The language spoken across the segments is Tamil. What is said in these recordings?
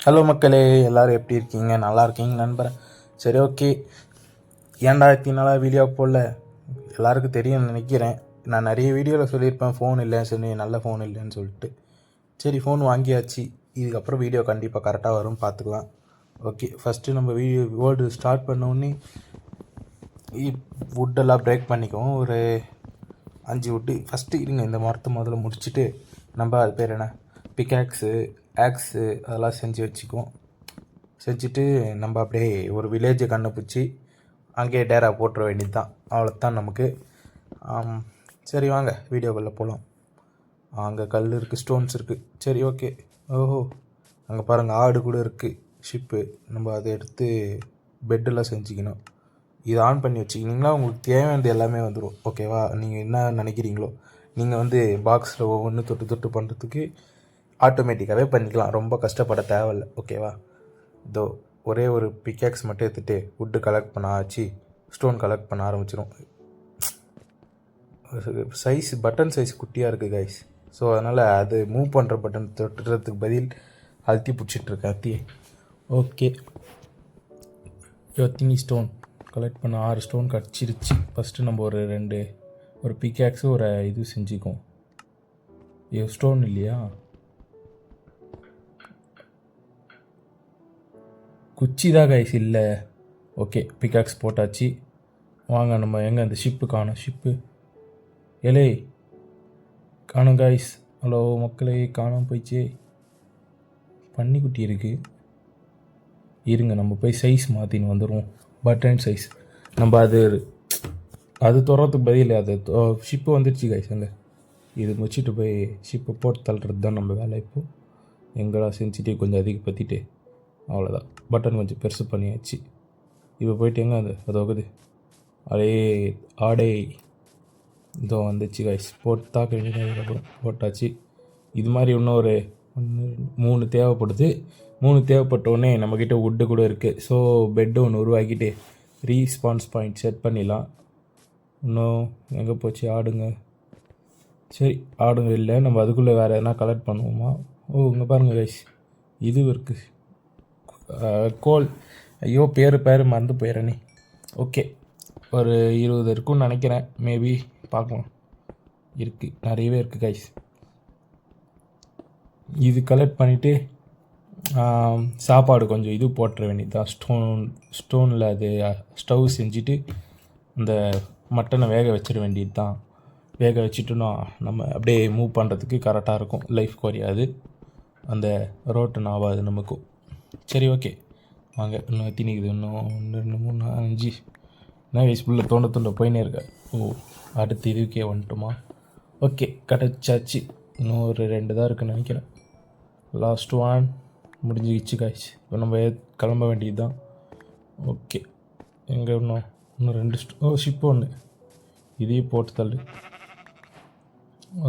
ஹலோ மக்களே, எல்லோரும் எப்படி இருக்கீங்க? நல்லா இருக்கீங்க நண்பர்? சரி, ஓகே. ஏன்டா நாளாக வீடியோ போடல? எல்லாருக்கும் தெரியும்னு நினைக்கிறேன். நான் நிறைய வீடியோவில் சொல்லியிருப்பேன் ஃபோன் இல்லைன்னு சொல்லி, நல்ல ஃபோன் இல்லைன்னு சொல்லிட்டு. சரி, ஃபோன் வாங்கியாச்சு. இதுக்கப்புறம் வீடியோ கண்டிப்பாக கரெக்டாக வரும், பார்த்துக்கலாம். ஓகே, ஃபஸ்ட்டு நம்ம வேர்டு ஸ்டார்ட் பண்ணோடனே வுட்டெல்லாம் பிரேக் பண்ணிக்குவோம். ஒரு 5 வுட்டு ஃபஸ்ட்டு இருங்க. இந்த மரத்தை முதல்ல முடிச்சுட்டு நம்ம அது பேர் என்ன, பிக்காக்ஸு, ஆக்ஸு அதெல்லாம் செஞ்சு வச்சுக்குவோம். செஞ்சுட்டு நம்ம அப்படியே ஒரு வில்லேஜை கண்டுபிடிச்சி அங்கேயே டேரா போட்டுற வேண்டியது தான். அவ்வளோதான் நமக்கு. சரி, வாங்க வீடியோக்குள்ளே போகலாம். அங்கே கல் இருக்குது, ஸ்டோன்ஸ் இருக்குது. சரி, ஓகே. ஓஹோ, அங்கே பாருங்கள், ஆடு கூட இருக்குது, ஷிப்பு. நம்ம அதை எடுத்து பெட்டெல்லாம் செஞ்சுக்கணும். இதை ஆன் பண்ணி வச்சுக்கிட்டிங்கன்னா உங்களுக்கு தேவையானது எல்லாமே வந்துடும். ஓகேவா? நீங்கள் என்ன நினைக்கிறீங்களோ நீங்கள் பாக்ஸில் ஒவ்வொன்று தொட்டு தொட்டு பண்ணுறதுக்கு ஆட்டோமேட்டிக்காகவே பண்ணிக்கலாம். ரொம்ப கஷ்டப்பட தேவையில்லை. ஓகேவா? இதோ ஒரே ஒரு பிக்காக்ஸ் மட்டும் எடுத்துகிட்டு வுட்டு கலெக்ட் பண்ண ஆச்சு, ஸ்டோன் கலெக்ட் பண்ண ஆரம்பிச்சிடும். சைஸ் பட்டன் சைஸ் குட்டியாக இருக்குது கைஸ். ஸோ அதனால் அது மூவ் பண்ணுற பட்டன் தொட்டுறதுக்கு பதில் அழுத்தி பிடிச்சிட்ருக்கேன் அத்தியே. ஓகே, எத்தனை ஸ்டோன் கலெக்ட் பண்ண? 6 ஸ்டோன் கிடச்சிருச்சு. ஃபஸ்ட்டு நம்ம ஒரு பிக்காக்ஸு ஒரு இது செஞ்சுக்குவோம். ஸ்டோன் இல்லையா? குச்சி தான் கைஸ் இல்லை. ஓகே, பிக்காக்ஸ் போட்டாச்சு. வாங்க, நம்ம எங்கே அந்த ஷிப்பு காணும்? ஷிப்பு எலே காணும் கைஸ். ஹலோ மக்களே, காணாமல் போயிடுச்சே. பன்னிக்குட்டி இருக்குது. இருங்க, நம்ம போய் சைஸ் மாற்றின்னு வந்துடுவோம். பட்டன் சைஸ் நம்ம அது துறத்துக்கு பதில் அது ஷிப்பு வந்துடுச்சு கைஸ். அங்கே இது முடிச்சுட்டு போய் ஷிப்பை போட்டு தள்ளுறது தான் நம்ம வேலை. இப்போது எங்கடா சென்சிட்டிவ் கொஞ்சம் அதிகப்படுத்திட்டு அவ்வளோதான். பட்டன் கொஞ்சம் பெருசு பண்ணியாச்சு. இப்போ போயிட்டு எங்கே அது அடே ஆடே இதோ வந்துச்சு கைஸ். போட்டு தாக்க வேண்டியது. அதுக்கப்புறம் போட்டாச்சு. இது மாதிரி இன்னும் ஒரு 3 தேவைப்படுது. 3 தேவைப்பட்டோடனே நம்மக்கிட்ட வுட்டு கூட இருக்குது. ஸோ பெட்டு ஒன்று உருவாக்கிட்டு ரீஸ்பான்ஸ் பாயிண்ட் செட் பண்ணிடலாம். இன்னும் எங்கே போச்சு ஆடுங்க? சரி, ஆடுங்க இல்லை. நம்ம அதுக்குள்ளே வேறு எதனா கலெக்ட் பண்ணுவோமா? இங்கே பாருங்கள் கைஸ், இது இருக்குது கோல். ஐயோ, பேர் மறந்து போயிடறேனே. ஓகே, ஒரு 20 இருக்குன்னு நினைக்கிறேன். மேபி பார்க்கலாம். இருக்குது, நிறையவே இருக்குது கைஸ். இது கலெக்ட் பண்ணிவிட்டு சாப்பாடு கொஞ்சம் இது போட்டுற வேண்டியது தான். ஸ்டோனில் அது ஸ்டவ் செஞ்சுட்டு அந்த மட்டனை வேக வச்சிட வேண்டியது தான். வேக வச்சுட்டோன்னா நம்ம அப்படியே மூவ் பண்ணுறதுக்கு கரெக்டாக இருக்கும். லைஃப் குறையாது, அந்த ரோட்டன் ஆகாது நமக்கும். சரி, ஓகே, வாங்க. இன்னும் திணிக்குது. இன்னும் 1 2 3 4 5 என்ன வயசுக்குள்ளே தோண்ட போயினே இருக்கா. அடுத்து இதுக்கே வந்துட்டோமா? ஓகே, கிடச்சாச்சு. இன்னும் ஒரு 2 தான் இருக்குன்னு நினைக்கிறேன். லாஸ்ட் 1 முடிஞ்சிச்சு காய்ச்சி. இப்போ நம்ம கிளம்ப வேண்டியது தான். ஓகே, எங்கே இன்னும் 2 ஷிப்பு ஒன்று, இதையும் போட்டு தள்ளு.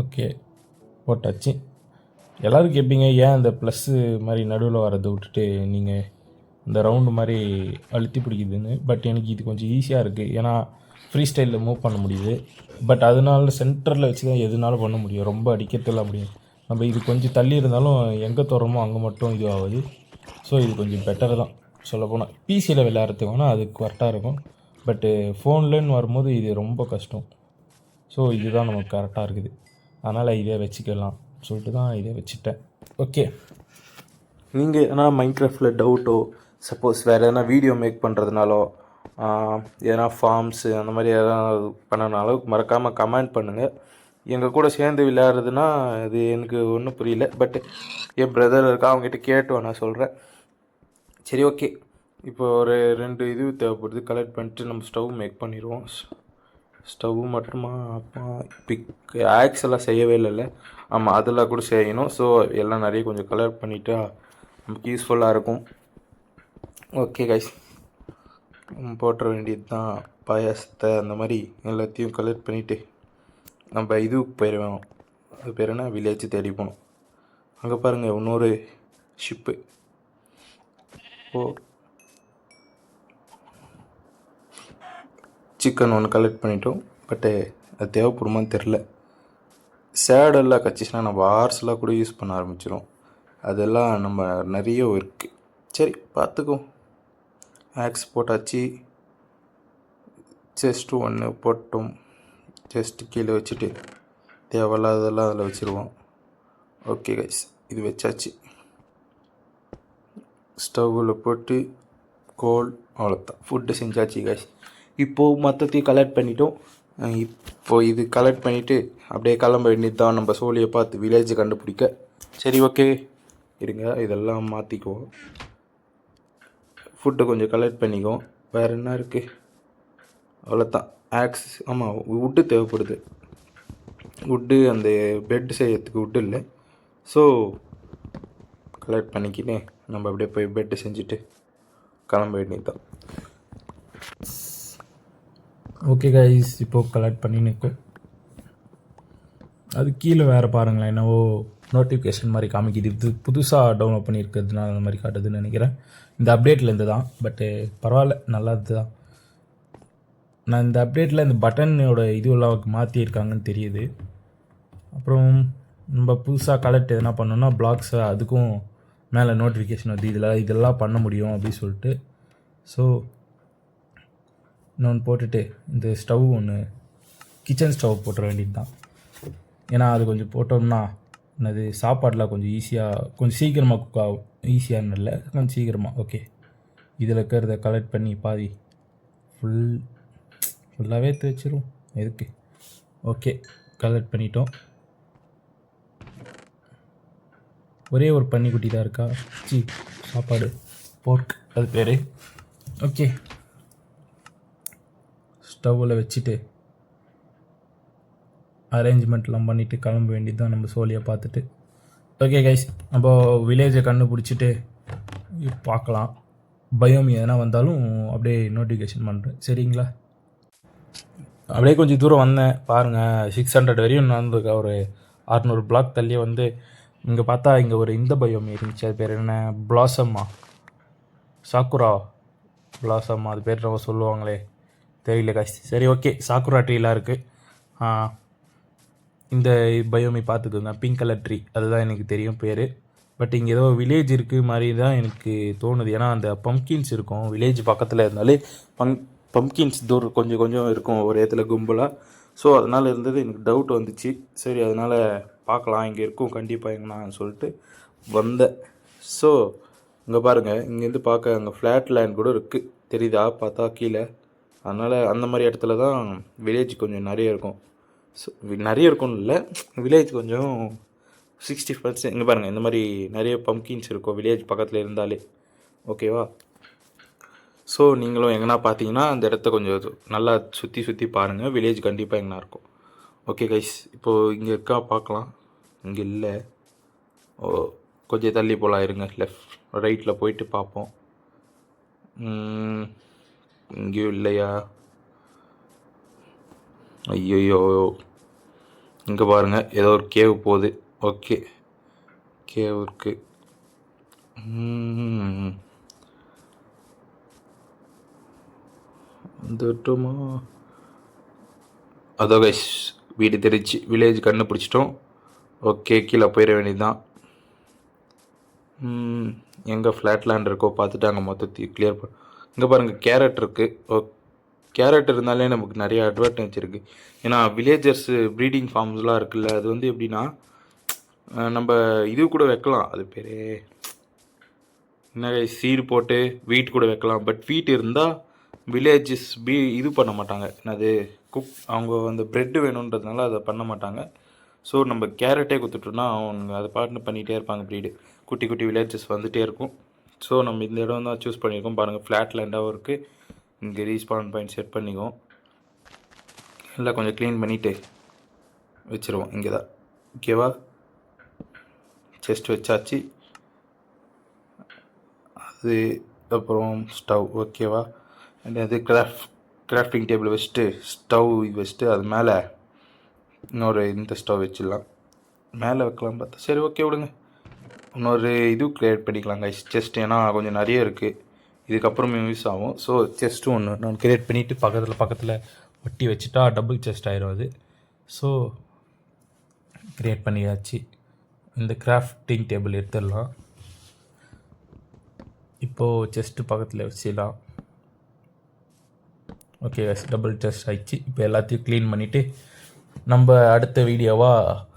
ஓகே, போட்டாச்சு. எல்லோரும் கேட்பீங்க, ஏன் அந்த ப்ளஸ்ஸு மாதிரி நடுவில் வரதை விட்டுட்டு நீங்கள் இந்த ரவுண்டு மாதிரி அழுத்தி பிடிக்குதுன்னு. பட் எனக்கு இது கொஞ்சம் ஈஸியாக இருக்குது. ஏன்னா ஃப்ரீ ஸ்டைலில் மூவ் பண்ண முடியுது. பட் அதனால சென்டரில் வச்சு தான் எதுனாலும் பண்ண முடியும். ரொம்ப அடிக்கிறதுலாம் முடியும். நம்ம இது கொஞ்சம் தள்ளி இருந்தாலும் எங்கே தோறமோ அங்கே மட்டும் இது ஆகுது. ஸோ இது கொஞ்சம் பெட்டர் தான் சொல்லப்போனால். பிசியில் விளையாடுறதுக்கு வேணால் அது கரெக்டாக இருக்கும். பட்டு ஃபோன்லன்னு வரும்போது இது ரொம்ப கஷ்டம். ஸோ இதுதான் நமக்கு கரெக்டாக இருக்குது. அதனால் இதே வச்சுக்கலாம் சொல்லிட்டு தான் இதை வச்சுட்டேன். ஓகே, நீங்கள் எதனா மைன்கிராஃப்டில் டவுட்டோ, சப்போஸ் வேறு எதனா வீடியோ மேக் பண்ணுறதுனாலோ, எதனா ஃபார்ம்ஸு அந்த மாதிரி எதனா பண்ணனாலும் மறக்காமல் கமெண்ட் பண்ணுங்கள். எங்கள் கூட சேர்ந்து விளையாடுறதுன்னா அது எனக்கு ஒன்றும் புரியல. பட் என் பிரதர் இருக்கா, அவங்ககிட்ட கேட்டு நான் சொல்கிறேன். சரி, ஓகே. இப்போ ஒரு 2 இது தேவைப்படுது. கலெக்ட் பண்ணிட்டு நம்ம ஸ்டவ் மேக் பண்ணிடுவோம். ஸ்டவ் மட்டுமா? ஆக்ஸ் எல்லாம் செய்யவே இல்லைல்ல. ஆமாம், அதெல்லாம் கூட செய்யணும். ஸோ எல்லாம் நிறைய கொஞ்சம் கலெக்ட் பண்ணிட்டா நமக்கு யூஸ்ஃபுல்லாக இருக்கும். ஓகே கைஸ், போட்டுற வேண்டியது தான். பாயாசத்தை அந்த மாதிரி எல்லாத்தையும் கலெக்ட் பண்ணிவிட்டு நம்ம இதுக்கு போயிடுவோம். அது பேர் என்ன, வில்லேஜ் தேடி போகணும். அங்கே பாருங்கள், இன்னொரு ஷிப்பு. சிக்கன் ஒன்று கலெக்ட் பண்ணிட்டோம். பட்டு அது தேவைப்படுமான்னு தெரில. சேடெல்லாம் கச்சிச்சுன்னா நம்ம ஹார்ஸ்லாம் கூட யூஸ் பண்ண ஆரம்பிச்சிடும். அதெல்லாம் நம்ம நிறைய இருக்குது. சரி பார்த்துக்குவோம். ஆக்ஸ் போட்டாச்சு. செஸ்ட்டு ஒன்று போட்டோம். செஸ்ட்டு கீழே வச்சுட்டு தேவையில்லாததெல்லாம் அதில் வச்சுருவோம். ஓகே கைஸ், இது வச்சாச்சு. ஸ்டவ்வில் போட்டு கோல், அவ்வளோதான், ஃபுட்டு செஞ்சாச்சு கைஸ். இப்போது மொத்தத்தையும் கலெக்ட் பண்ணிட்டோம். இப்போது இது கலெக்ட் பண்ணிவிட்டு அப்படியே கிளம்ப வேண்டியது தான் நம்ம சோழியை பார்த்து வில்லேஜை கண்டுபிடிக்க. சரி ஓகே இருங்க, இதெல்லாம் மாற்றிக்குவோம். ஃபுட்டை கொஞ்சம் கலெக்ட் பண்ணிக்குவோம். வேறு என்ன இருக்குது? அவ்வளோதான். ஆக்ஸ், ஆமாம் வுட்டு தேவைப்படுது. வுட்டு அந்த பெட் செய்யறதுக்கு வுட்டு இல்லை. ஸோ கலெக்ட் பண்ணிக்கிட்டு நம்ம அப்படியே போய் பெட்டு செஞ்சுட்டு கிளம்ப வேண்டியது தான். ஓகே கைஸ், இப்போது கலெக்ட் பண்ணி நிற்கும். அது கீழே வேறு பாருங்களேன், என்னவோ நோட்டிஃபிகேஷன் மாதிரி காமிக்குது. இது புதுசாக டவுன்லோட் பண்ணியிருக்கிறதுனால அந்த மாதிரி காட்டுதுன்னு நினைக்கிறேன். இந்த அப்டேட்லேருந்து தான், பட்டு பரவாயில்ல, நல்லது தான். நான் இந்த அப்டேட்டில் இந்த பட்டனோட இதுவெல்லாம் மாற்றியிருக்காங்கன்னு தெரியுது. அப்புறம் நம்ம புதுசாக கலெக்ட் எதனா பண்ணோன்னா பிளாக்ஸை அதுக்கும் மேலே நோட்டிஃபிகேஷன் வருது, இதெல்லாம் பண்ண முடியும் அப்படின்னு சொல்லிட்டு. ஸோ இன்னொன்று போட்டுட்டு இந்த ஸ்டவ் ஒன்று, கிச்சன் ஸ்டவ் போட்டுற வேண்டியது தான். ஏன்னா அது கொஞ்சம் போட்டோம்னா என்னது சாப்பாடெலாம் கொஞ்சம் ஈஸியாக, கொஞ்சம் சீக்கிரமாக குக் ஆகும். ஈஸியானு இல்லை, கொஞ்சம் சீக்கிரமாக. ஓகே, இதில் இருக்கிறத கலெக்ட் பண்ணி பாதி ஃபுல்லாகவே எடுத்து வச்சிரும். எதுக்கு? ஓகே, கலெக்ட் பண்ணிட்டோம். ஒரே ஒரு பன்னிக்குட்டி தான் இருக்கா. சாப்பாடு போர்க் அது பேர். ஓகே, ஸ்டவ்வில் வச்சுட்டு அரேஞ்ச்மெண்ட்லாம் பண்ணிவிட்டு கிளம்ப வேண்டியது தான் நம்ம சோழியை பார்த்துட்டு. ஓகே கைஸ், நம்ம வில்லேஜை கண்டுபிடிச்சிட்டு பார்க்கலாம். பயோம் எதனா வந்தாலும் அப்படியே நோட்டிஃபிகேஷன் பண்ணுறேன், சரிங்களா? அப்படியே கொஞ்சம் தூரம் வந்தேன் பாருங்கள். 600 வரையும் நடந்துருக்கா. ஒரு 600 பிளாக் தள்ளியே வந்து இங்கே பார்த்தா இங்கே ஒரு இந்த பயோம் இருந்துச்சு. அது பேர் என்ன? பிளாசம்மா, சாக்குரா பிளாசம்மா, அது பேர் நம்ம சொல்லுவாங்களே, தெரியல காய்ச்சி. சரி ஓகே, சாக்குரா ட்ரீலாம் இருக்குது. இந்த பயோமி பார்த்துக்கோங்க, பிங்க் கலர் ட்ரீ, அதுதான் எனக்கு தெரியும் பேர். பட் இங்கே ஏதோ வில்லேஜ் இருக்குது மாதிரி தான் எனக்கு தோணுது. ஏன்னா அந்த பம்கின்ஸ் இருக்கும் வில்லேஜ் பக்கத்தில் இருந்தாலே. பம்கின்ஸ் தூரம் கொஞ்சம் கொஞ்சம் இருக்கும் ஒரு இடத்துல கும்பலாக. ஸோ அதனால் இருந்தது எனக்கு டவுட் வந்துச்சு. சரி அதனால் பார்க்கலாம், இங்கே இருக்கும் கண்டிப்பாக எங்கண்ணான்னு சொல்லிட்டு வந்தேன். ஸோ இங்கே பாருங்கள், இங்கேருந்து பார்க்க அங்கே ஃப்ளாட் லேண்ட் கூட இருக்குது, தெரியுதா பார்த்தா கீழே? அதனால் அந்த மாதிரி இடத்துல தான் வில்லேஜ் கொஞ்சம் நிறைய இருக்கும். ஸோ நிறைய இருக்கும்னு இல்லை, வில்லேஜ் கொஞ்சம் 60%. இங்கே பாருங்கள், இந்த மாதிரி நிறைய பம்கின்ஸ் இருக்கும் வில்லேஜ் பக்கத்தில் இருந்தாலே. ஓகேவா? ஸோ நீங்களும் எங்கன்னா பார்த்தீங்கன்னா அந்த இடத்த கொஞ்சம் நல்லா சுற்றி பாருங்கள். வில்லேஜ் கண்டிப்பாக எங்கன்னா இருக்கும். ஓகே கைஸ், இப்போது இங்கே இருக்கா பார்க்கலாம். இங்கே இல்லை, கொஞ்சம் தள்ளி போகலாம், இருங்க. ரைட்டில் போயிட்டு பார்ப்போம். இங்கேயும் இல்லையா? ஐயோ, இங்கே பாருங்கள், ஏதோ ஒரு கேவ் போகுது. ஓகே, கேவ் இருக்குது. வந்துட்டோமா? அதோ கைஸ், வீடு தெரிச்சு, வில்லேஜ் கண்டுபிடிச்சிட்டோம். ஓகே, கீழே போயிட வேண்டியதுதான். எங்கே ஃப்ளாட் லேண்ட் இருக்கோ பார்த்துட்டு அங்கே மொத்தத்தையும் கிளியர் பண்ண. இங்கே பாருங்கள், கேரட் இருக்குது. கேரட் இருந்தாலே நமக்கு நிறைய அட்வான்டேஜ் இருக்குது. ஏன்னா வில்லேஜர்ஸு ப்ரீடிங் ஃபார்ம்ஸ்லாம் இருக்குல்ல, அது வந்து எப்படின்னா நம்ம இது கூட வைக்கலாம். அது பேர் என்ன, சீடு போட்டு வீட் கூட வைக்கலாம். பட் வீட் இருந்தால் வில்லேஜஸ் இது பண்ண மாட்டாங்க, அது அவங்க அந்த ப்ரெட்டு வேணுன்றதுனால அதை பண்ண மாட்டாங்க. ஸோ நம்ம கேரட்டே கொடுத்துட்டோம்னா அவங்க அதை பாட்டு பண்ணிகிட்டே இருப்பாங்க. ப்ரீடு குட்டி குட்டி வில்லேஜஸ் வந்துகிட்டே இருக்கும். ஸோ நம்ம இந்த இடம் தான் சூஸ் பண்ணியிருக்கோம். பாருங்கள், ஃப்ளாட் லேண்டாகவும் இருக்குது. இங்கே ரீஸ்பான் பாயிண்ட் செட் பண்ணிக்குவோம். எல்லாம் கொஞ்சம் க்ளீன் பண்ணிவிட்டு வச்சுருவோம். இங்கே தான். ஓகேவா? செஸ்ட் வச்சாச்சு. அது அப்புறம் ஸ்டவ். ஓகேவா? அண்ட் அது கிராஃப்டிங் டேபிள் வச்சுட்டு ஸ்டவ் வச்சுட்டு அது மேலே இன்னொரு இந்த ஸ்டவ் வச்சிடலாம். மேலே வைக்கலாம் பார்த்தா சரி ஓகே விடுங்க. இன்னொரு இது க்ரியேட் பண்ணிக்கலாம் கைஸ், செஸ்ட். ஏன்னா கொஞ்சம் நிறைய இருக்குது, இதுக்கப்புறம் யூஸ் ஆகும். ஸோ செஸ்ட்டு ஒன்று நான் க்ரியேட் பண்ணிவிட்டு பக்கத்தில் ஒட்டி வச்சுட்டா டபுள் செஸ்ட் ஆயிரும் அது. ஸோ க்ரியேட் பண்ணியாச்சு. இந்த கிராஃப்டிங் டேபிள் எடுத்துடலாம். இப்போது செஸ்ட்டு பக்கத்தில் வச்சிடலாம். ஓகே guys, டபுள் செஸ்ட் ஆயிடுச்சு. இப்போ எல்லாத்தையும் க்ளீன் பண்ணிவிட்டு நம்ம அடுத்த வீடியோவாக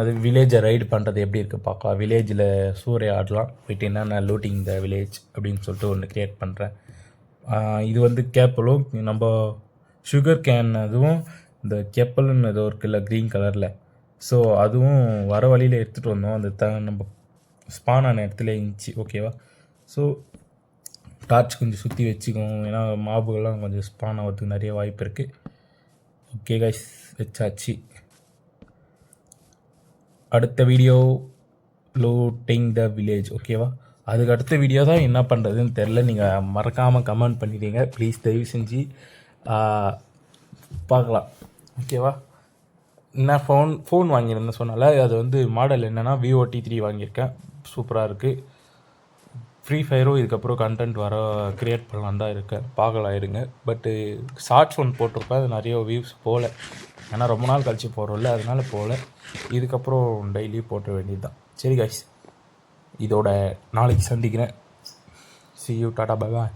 அது வில்லேஜை ரைடு பண்ணுறது எப்படி இருக்குது பார்க்கலாம். வில்லேஜில் சூறைய ஆடலாம் போயிட்டு என்னென்ன லூட்டிங் த வில்லேஜ் அப்படின்னு சொல்லிட்டு ஒன்று க்ரியேட் பண்ணுறேன். இது வந்து கேப்பலும் நம்ம சுகர் கேன் அதுவும் இந்த கேப்பல்னு ஏதோ இருக்குல்ல க்ரீன் கலரில், ஸோ அதுவும் வர வழியில் எடுத்துகிட்டு வந்தோம். அந்த நம்ம ஸ்பான் ஆன இடத்துல இருந்துச்சு. ஓகேவா? ஸோ டார்ச் கொஞ்சம் சுற்றி வச்சுக்கோங்க, ஏன்னா மாபுகள்லாம் கொஞ்சம் ஸ்பான் ஆகிறதுக்கு நிறைய வாய்ப்பு இருக்குது. ஓகே கைஸ், வச்சாச்சு. அடுத்த வீடியோ லூட்டிங் த வில்லேஜ். ஓகேவா? அதுக்கு அடுத்த வீடியோ தான் என்ன பண்ணுறதுன்னு தெரில. நீங்கள் மறக்காமல் கமெண்ட் பண்ணிடுங்க ப்ளீஸ், தயவு செஞ்சு. பார்க்கலாம். ஓகேவா? நான் ஃபோன் வாங்கியிருந்தேன் சொன்னால, அது வந்து மாடல் என்னென்னா VOT3 வாங்கியிருக்கேன். சூப்பராக இருக்குது. ஃப்ரீ ஃபயரும் இதுக்கப்புறம் கண்டென்ட் வர க்ரியேட் பண்ணலாம் தான் இருக்கேன். பார்க்கலாம் இருங்க. பட்டு ஷார்ட்ஸ் ஒன்று போட்டிருப்பேன், அது நிறைய வியூஸ் போகல, ஏன்னா ரொம்ப நாள் கழிச்சு போகிறோம்ல, அதனால போகல. இதுக்கப்புறம் டெய்லி போட்ட வேண்டியது தான். சரி கைஸ், இதோட நாளைக்கு சந்திக்கிறேன். See you, Tata, bye bye.